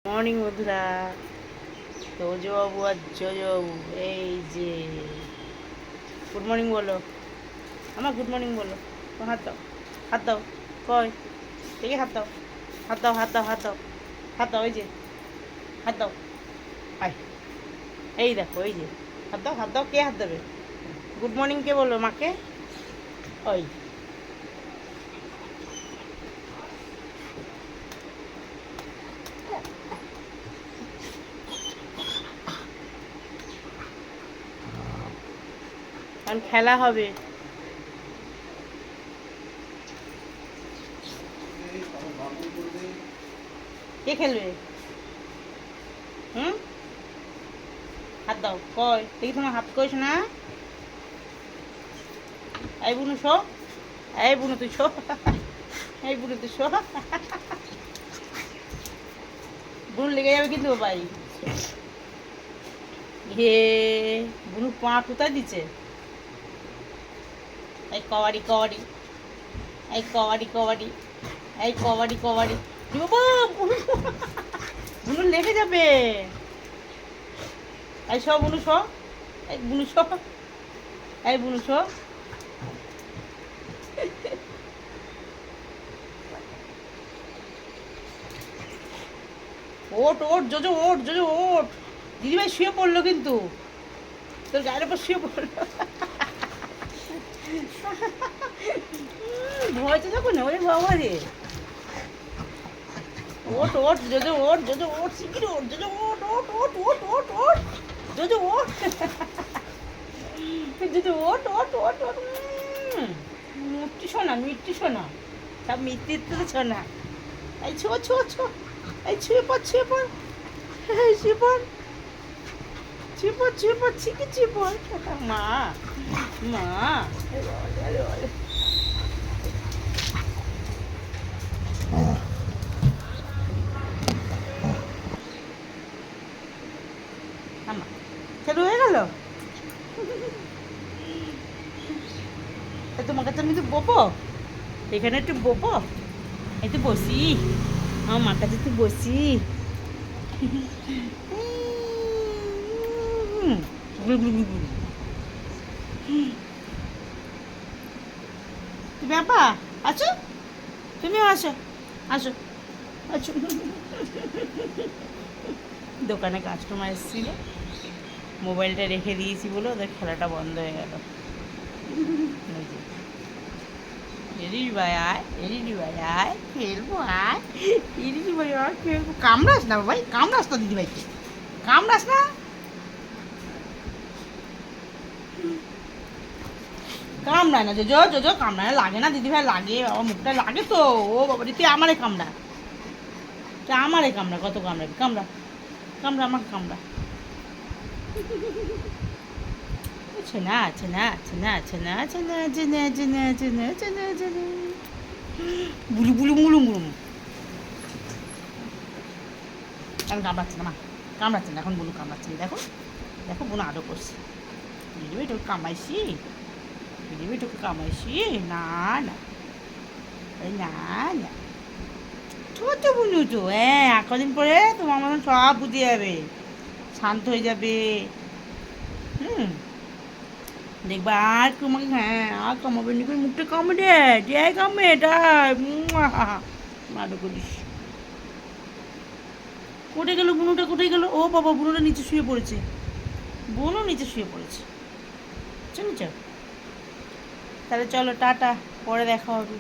Morning বন্ধুরা, তোজবাবু আর জজবাবু এই যে গুড মর্নিং বলো। আমার গুড মর্নিং বলো। হাত দাও, হাত দাও, কয় দেখে হাত দাও, হাত দাও, হাত দাও, হাত দাও, হাত দাও, এই যে হাত দাও। আয়, এই দেখো, এই যে হাত দাও, হাত দাও। কে হাত দেবে? গুড মর্নিং কে বলো মাকে? ওই কারণ খেলা হবে। কে খেলবে? হুম, হাত দাও, কয় দেখি তোমার হাত কইস না। এই বুনু শো, এই বুনু তুই শো, এই বুনু তুই শো। বুনু লেগে যাবে কিন্তু ভাই। হে বুনু পা কোথায় দিচ্ছে? এই কবাডি কবাডি, এই কবাডি কবাডি, এই কবাডি কবাডি। বাবা, বুনু লেগে যাবে। এই শো বুনু শো, এই বুনু শো, এই বুনু শো। ওট ওট জোজো, ওট জোজো, ওট। দিদিভাই শুয়ে পড়লো কিন্তু, তোর গায়ের উপর শুয়ে পড়লো। ভয় তো যখন ওরে বাবা রে। ওট ওট জোজো, ওট জোজো, ওট শিগগির ওট জোজো, ওট ওট ওট ওট ওট ওট জোজো, ওট জোজো, ওট ওট ওট ওট। মিষ্টি শোনা, মিষ্টি শোনা, সব মিষ্টির তো শোনা। এই ছো ছো ছো, এই ছুঁয়ে পড়, ছুঁয়ে পড়, এই ছুঁয়ে পড়, ছুঁয়ে পড়, ছুঁয়ে পড়, ছিকে ছুঁয়ে পড়। মা মা, খেলু হয়ে গেল। তোমার কাছে আমি একটু বপো, এখানে একটু বপো, একটু বসি, আমার মার কাছে একটু বসি। তুমি আপা আছো, তুমিও আসো, আসো, আসো। দোকানে কাস্টমার এসেছিল, মোবাইলটা রেখে দিয়েছি বলে ওদের খেলাটা বন্ধ হয়ে গেল। এরিস ভাই আয়, এরিস ভাই আয়, খেলবো আয়, এরিস ভাই আয় খেলবো। কামড়াস না ভাই, কামড়াস তো দিদিভাইকে, কামড়াস না। কামড়ায় না জোজো, জোজো কামড়ায় লাগে না দিদিভাই, লাগে বাবা, মুখটা লাগে তো। ও বাবা তুই আমারে কামড়া, তুই আমারে কামড়া, কত কামড়াবি, কামড়া, কামড়া, আমাকে কামড়া। ছেনা ছেনা ছেনা ছেনা ছেনা ছেনা ছেনা ছেনা ছেনা ছেনা, বুলু বুলু মুলু মুলু। এখন কামড়াচ্ছে না মা, কামড়াচ্ছে না এখন, বুলু কামড়াচ্ছে না। দেখো দেখো, বোন আদর করছে। দিদিভাই তোকে কামাইছি, দিদিভাই তোকে কামাইছি। না না, না না, ছোট বুনু তো, হ্যাঁ কদিন পরে তোমার মতন সব বুঝে যাবে, শান্ত হয়ে যাবে। হুম, দেখবা আর তোমাকে, হ্যাঁ আর কামাবে নি, করে মুখটা কামড়ে, যে কামে এটা মাদো করিস। কোটে গেল বুনুটা, কোথায় গেল? ও বাবা, বুনুটা নিচে শুয়ে পড়েছে, বুনু নিচে শুয়ে পড়েছে। শুনেছ? তাহলে চলো টাটা, পরে দেখা হবে।